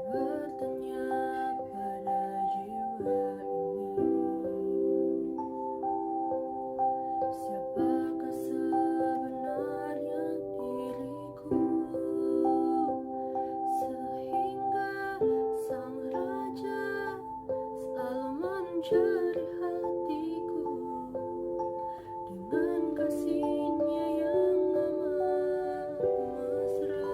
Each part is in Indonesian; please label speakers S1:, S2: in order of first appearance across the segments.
S1: bertanya pada jiwa ini, siapakah sebenarnya diriku, sehingga sang raja selalu mencari hatiku dengan kasihnya yang amat mesra.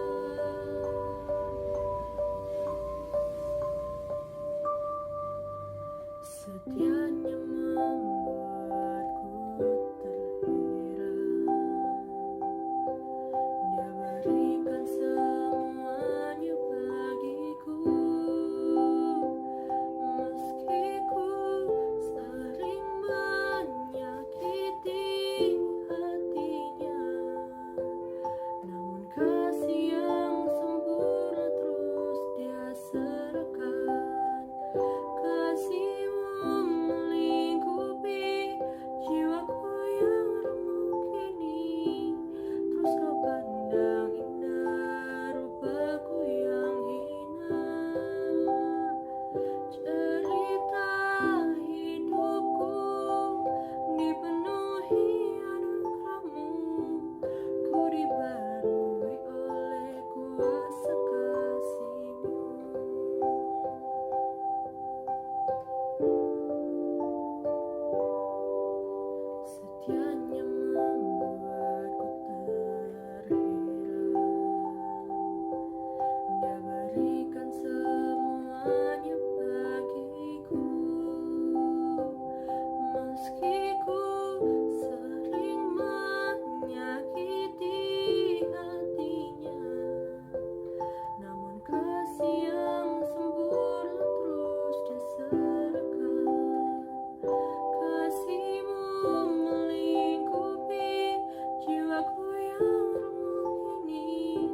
S1: Setianya membuatku terheran. Dia berikan semuanya bagiku, meski ku sering menyakiti hatinya. Namun kasih yang sempurna terus dia serahkan. Kasih-Mu melingkupi jiwaku yang remuk ini. Terus Kau pandang indah rupaku yang hina. Cerita hidupku dipenuhi anugerah-Mu. Ku dibarui oleh kuasa kasih-Mu. Setianya membuatku terheran. Dia berikan semuanya bagiku, meski ku sering menyakiti hatinya. Namun kasih yang sempurna terus dia serahkan. Kasih-Mu melingkupi jiwaku yang remuk ini.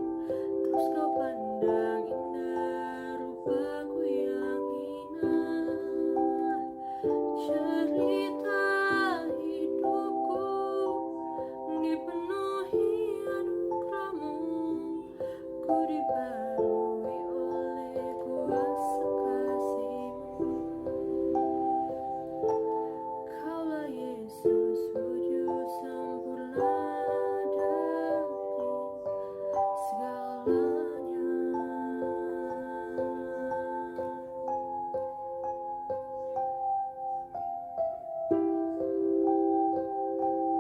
S1: Terus Kau pandang indah rupaku yang hina. Cerita hidupku dipenuhi anugerah-Mu. Ku dibarui oleh kuasa kasih-Mu. Kaulah Yesus, wujud sempurna dari segalanya.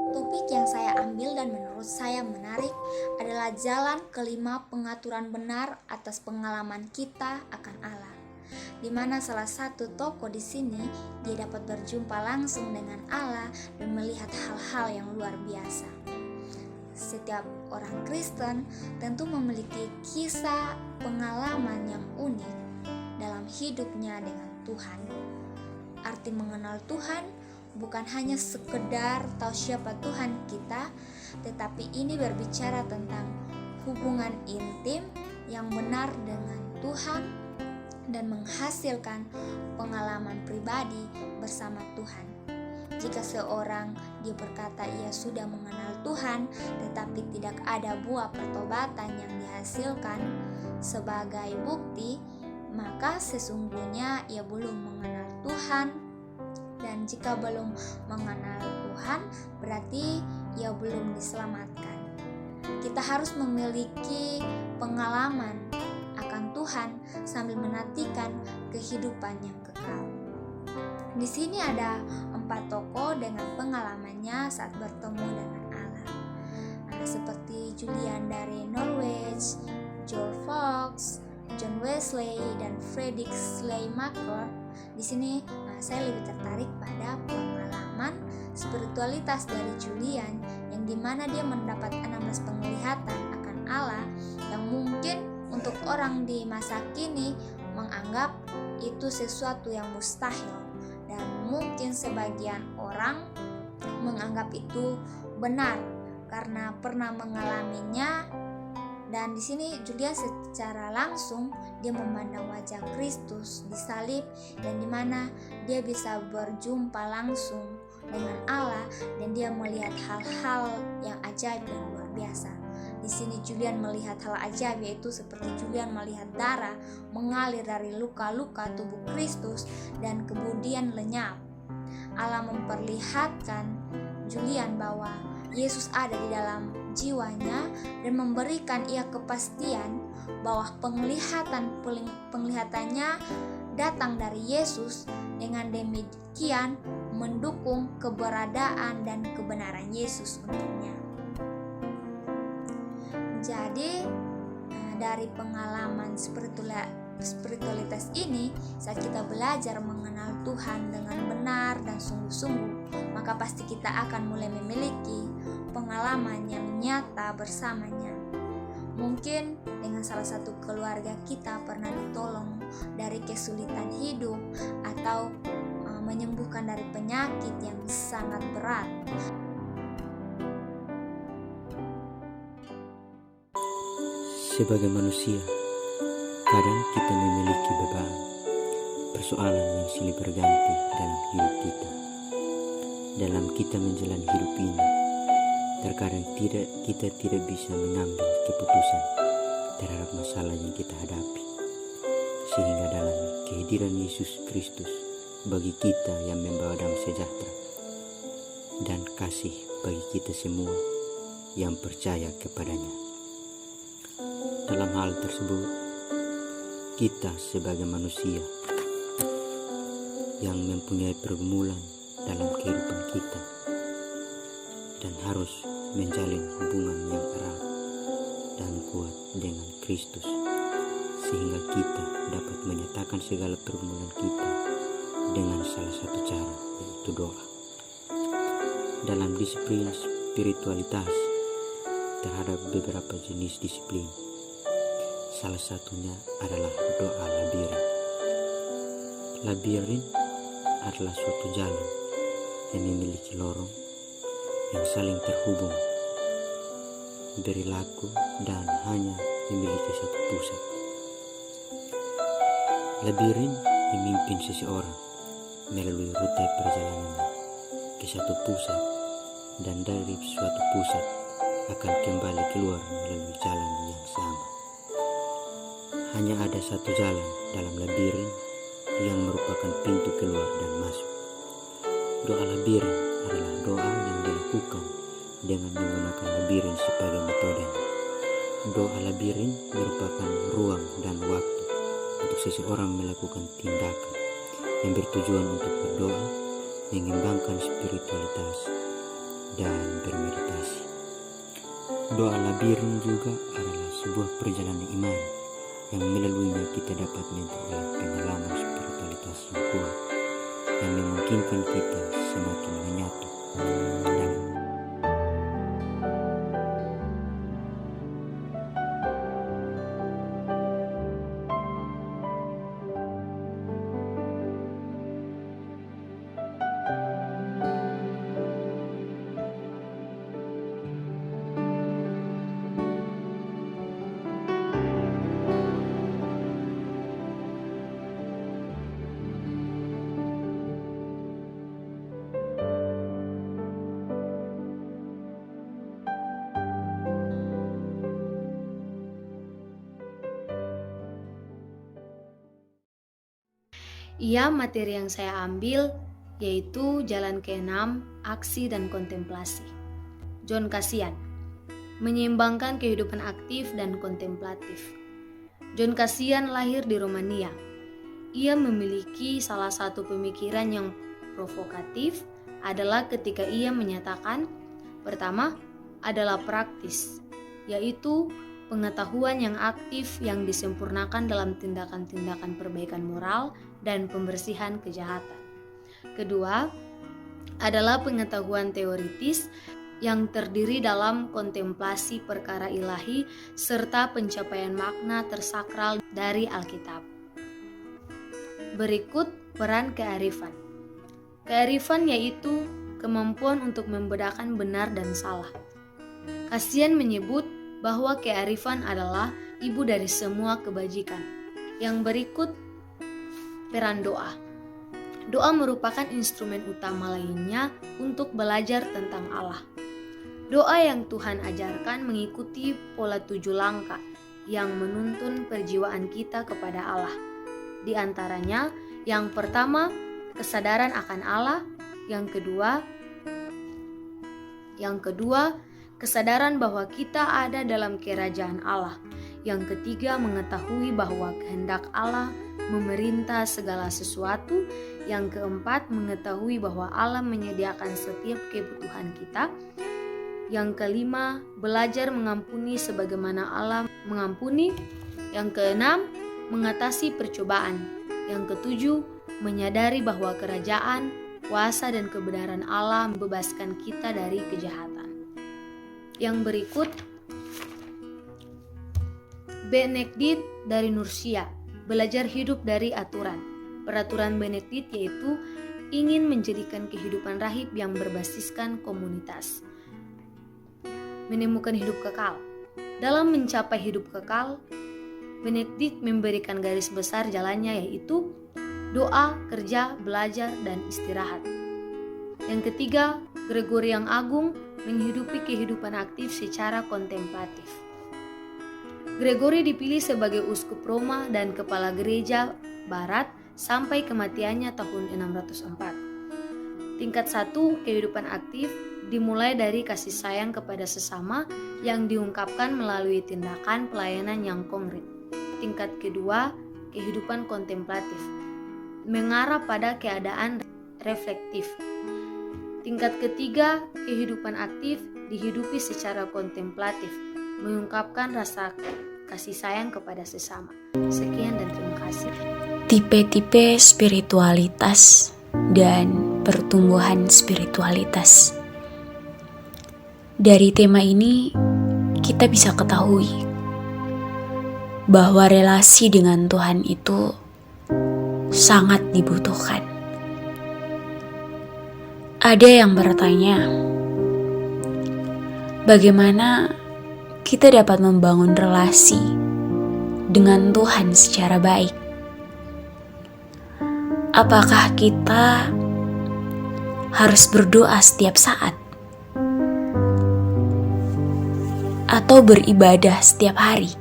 S2: Topik yang saya ambil dan menurut saya menarik adalah jalan kelima pengaturan benar atas pengalaman kita akan Allah, di mana salah satu tokoh di sini dia dapat berjumpa langsung dengan Allah dan melihat hal-hal yang luar biasa. Setiap orang Kristen tentu memiliki kisah pengalaman yang unik dalam hidupnya dengan Tuhan. Arti mengenal Tuhan bukan hanya sekedar tahu siapa Tuhan kita, tetapi ini berbicara tentang hubungan intim yang benar dengan Tuhan dan menghasilkan pengalaman pribadi bersama Tuhan. Jika seorang dia berkata ia sudah mengenal Tuhan, tetapi tidak ada buah pertobatan yang dihasilkan sebagai bukti, maka sesungguhnya ia belum mengenal Tuhan. Dan jika belum mengenal Tuhan, berarti ia belum diselamatkan. Kita harus memiliki pengalaman akan Tuhan sambil menantikan kehidupan yang kekal. Di sini ada 4 tokoh dengan pengalamannya saat bertemu dengan Allah. Seperti Julian dari Norwich, George Fox, John Wesley, dan Frederick Schleiermacher. Di sini saya lebih tertarik pada pengalaman spiritualitas dari Julian, yang dimana dia mendapat 16 penglihatan akan Allah yang mungkin untuk orang di masa kini menganggap itu sesuatu yang mustahil, dan mungkin sebagian orang menganggap itu benar karena pernah mengalaminya. Dan di sini Julian secara langsung dia memandang wajah Kristus disalib, dan di mana dia bisa berjumpa langsung dengan Allah dan dia melihat hal-hal yang ajaib dan luar biasa. Di sini Julian melihat hal ajaib, yaitu seperti Julian melihat darah mengalir dari luka-luka tubuh Kristus dan kemudian lenyap. Allah memperlihatkan Julian bahwa Yesus ada di dalam jiwanya dan memberikan ia kepastian bahwa penglihatannya datang dari Yesus. Dengan demikian mendukung keberadaan dan kebenaran Yesus untuknya. Jadi dari pengalaman spiritualitas ini, saat kita belajar mengenal Tuhan dengan benar dan sungguh-sungguh, maka pasti kita akan mulai memiliki pengalaman yang nyata bersamanya. Mungkin dengan salah satu keluarga kita pernah ditolong dari kesulitan hidup atau menyembuhkan dari penyakit yang sangat berat.
S3: Sebagai manusia, kadang kita memiliki beban, persoalan yang silih berganti dalam hidup kita. Dalam kita menjalani hidup ini, terkadang kita tidak bisa mengambil keputusan terhadap masalah yang kita hadapi. Sehingga dalam kehadiran Yesus Kristus bagi kita yang membawa damai sejahtera dan kasih bagi kita semua yang percaya kepadanya. Dalam hal tersebut, kita sebagai manusia yang mempunyai pergumulan dalam kehidupan kita dan harus menjalin hubungan yang erat dan kuat dengan Kristus, sehingga kita dapat menyatakan segala pergumulan kita dengan salah satu cara, yaitu doa. Dalam disiplin spiritualitas terhadap beberapa jenis disiplin, salah satunya adalah doa labirin. Labirin adalah suatu jalan yang memiliki lorong yang saling terhubung, berlaku dan hanya memiliki satu pusat. Labirin memimpin seseorang melalui rute perjalanannya ke satu pusat, dan dari suatu pusat akan kembali keluar melalui jalan yang sama. Hanya ada satu jalan dalam labirin yang merupakan pintu keluar dan masuk. Doa labirin adalah doa yang dilakukan dengan menggunakan labirin sebagai metodenya. Doa labirin merupakan ruang dan waktu untuk seseorang melakukan tindakan yang bertujuan untuk berdoa, mengembangkan spiritualitas, dan bermeditasi. Doa labirin juga adalah sebuah perjalanan iman yang melaluinya kita dapat memperoleh pengalaman spiritualitas yang kuat yang memungkinkan kita semakin menyatu dalam
S1: materi yang saya ambil yaitu jalan ke-6, aksi dan kontemplasi. John Cassian, menyeimbangkan kehidupan aktif dan kontemplatif. John Cassian lahir di Romania. Ia memiliki salah satu pemikiran yang provokatif adalah ketika ia menyatakan, pertama adalah praktis, yaitu pengetahuan yang aktif yang disempurnakan dalam tindakan-tindakan perbaikan moral dan pembersihan kejahatan. Kedua, adalah pengetahuan teoritis yang terdiri dalam kontemplasi perkara ilahi serta pencapaian makna tersakral dari Alkitab. Berikut peran kearifan. Kearifan yaitu kemampuan untuk membedakan benar dan salah. Cassian menyebut bahwa kearifan adalah ibu dari semua kebajikan. Yang berikut peran doa. Doa merupakan instrumen utama lainnya untuk belajar tentang Allah. Doa yang Tuhan ajarkan mengikuti pola 7 langkah yang menuntun perjiwaan kita kepada Allah. Di antaranya, yang pertama, kesadaran akan Allah. Yang kedua, kesadaran bahwa kita ada dalam kerajaan Allah. Yang ketiga, mengetahui bahwa kehendak Allah memerintah segala sesuatu. Yang keempat, mengetahui bahwa Allah menyediakan setiap kebutuhan kita. Yang kelima, belajar mengampuni sebagaimana Allah mengampuni. Yang keenam, mengatasi percobaan. Yang ketujuh, menyadari bahwa kerajaan, kuasa dan kebenaran Allah membebaskan kita dari kejahatan. Yang berikut, Benedikt dari Nursia, belajar hidup dari aturan. Peraturan Benedikt yaitu ingin menjadikan kehidupan rahib yang berbasiskan komunitas. Menemukan hidup kekal. Dalam mencapai hidup kekal, Benedikt memberikan garis besar jalannya yaitu doa, kerja, belajar, dan istirahat. Yang ketiga, Gregory yang Agung menghidupi kehidupan aktif secara kontemplatif. Gregory dipilih sebagai uskup Roma dan kepala gereja Barat sampai kematiannya tahun 604. Tingkat 1, kehidupan aktif dimulai dari kasih sayang kepada sesama yang diungkapkan melalui tindakan pelayanan yang konkret. Tingkat kedua, kehidupan kontemplatif, mengarah pada keadaan reflektif. Tingkat ketiga, kehidupan aktif dihidupi secara kontemplatif, mengungkapkan rasa kasih sayang kepada sesama. Sekian dan terima kasih.
S4: Tipe-tipe spiritualitas dan pertumbuhan spiritualitas. Dari tema ini, kita bisa ketahui bahwa relasi dengan Tuhan itu sangat dibutuhkan. Ada yang bertanya, bagaimana kita dapat membangun relasi dengan Tuhan secara baik? Apakah kita harus berdoa setiap saat? Atau beribadah setiap hari?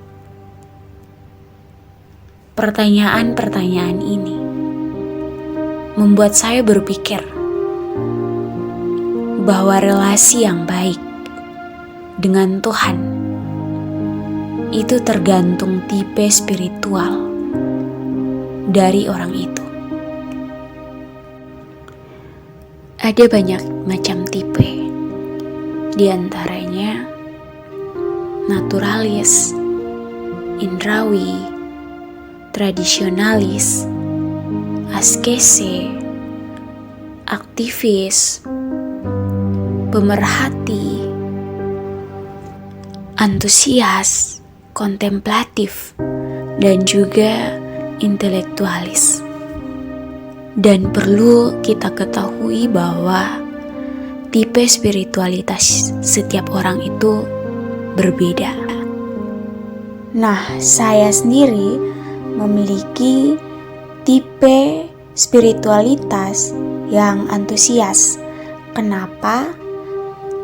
S4: Pertanyaan-pertanyaan ini membuat saya berpikir bahwa relasi yang baik dengan Tuhan itu tergantung tipe spiritual dari orang itu. Ada banyak macam tipe, di antaranya naturalis, indrawi, tradisionalis, askese, aktivis, pemerhati, antusias, kontemplatif, dan juga intelektualis. Dan perlu kita ketahui bahwa tipe spiritualitas setiap orang itu berbeda. Nah, saya sendiri memiliki tipe spiritualitas yang antusias. Kenapa?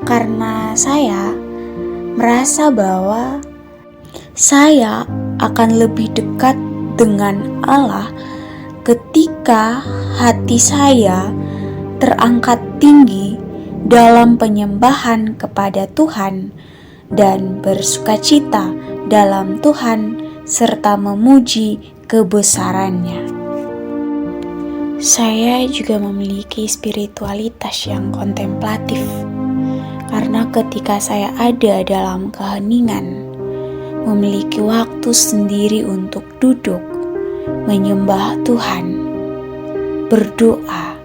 S4: Karena saya merasa bahwa saya akan lebih dekat dengan Allah ketika hati saya terangkat tinggi dalam penyembahan kepada Tuhan dan bersukacita dalam Tuhan serta memuji kebesarannya. Saya juga memiliki spiritualitas yang kontemplatif karena ketika saya ada dalam keheningan, memiliki waktu sendiri untuk duduk menyembah Tuhan, berdoa,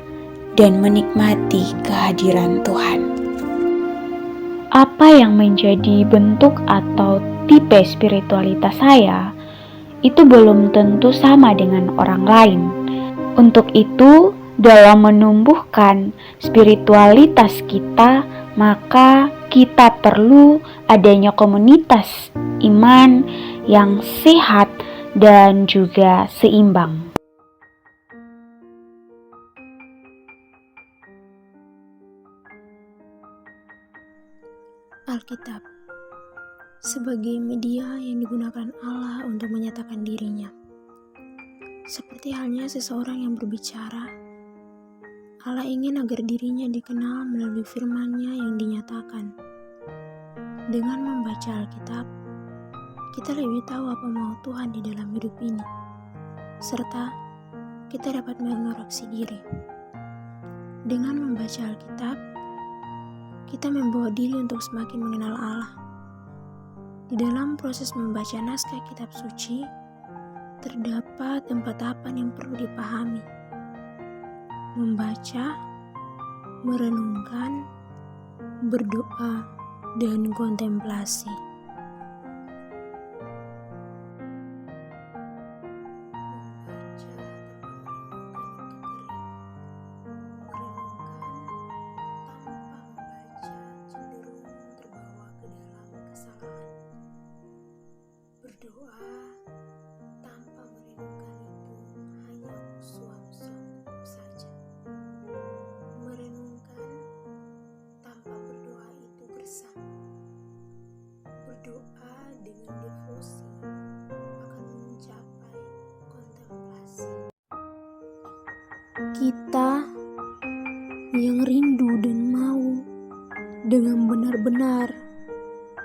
S4: dan menikmati kehadiran Tuhan. Apa yang menjadi bentuk atau tipe spiritualitas saya itu belum tentu sama dengan orang lain. Untuk itu, dalam menumbuhkan spiritualitas kita, maka kita perlu adanya komunitas iman yang sehat dan juga seimbang.
S5: Alkitab sebagai media yang digunakan Allah untuk menyatakan dirinya. Seperti halnya seseorang yang berbicara, Allah ingin agar dirinya dikenal melalui firman-Nya yang dinyatakan. Dengan membaca Alkitab, kita lebih tahu apa mau Tuhan di dalam hidup ini, serta kita dapat mengoreksi diri. Dengan membaca Alkitab, kita membawa diri untuk semakin mengenal Allah. Di dalam proses membaca naskah kitab suci, terdapat 4 tahapan yang perlu dipahami. Membaca, merenungkan, berdoa, dan kontemplasi. Berdoa tanpa merenungkan itu hanya suam-suam saja. Merenungkan tanpa berdoa itu gersang. Berdoa dengan devosi akan mencapai kontemplasi. Kita yang rindu dan mau dengan benar-benar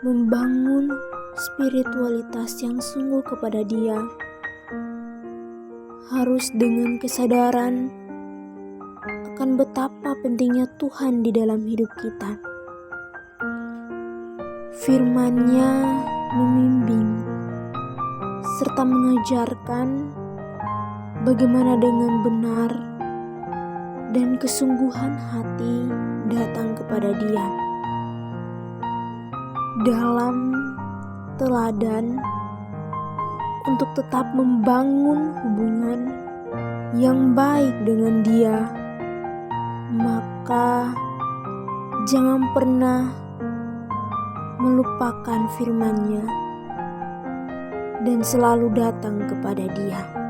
S5: membangun spiritualitas yang sungguh kepada Dia, harus dengan kesadaran akan betapa pentingnya Tuhan di dalam hidup kita. Firman-Nya membimbing serta mengajarkan bagaimana dengan benar dan kesungguhan hati datang kepada Dia. Dalam teladan untuk tetap membangun hubungan yang baik dengan Dia, maka jangan pernah melupakan firman-Nya dan selalu datang kepada Dia.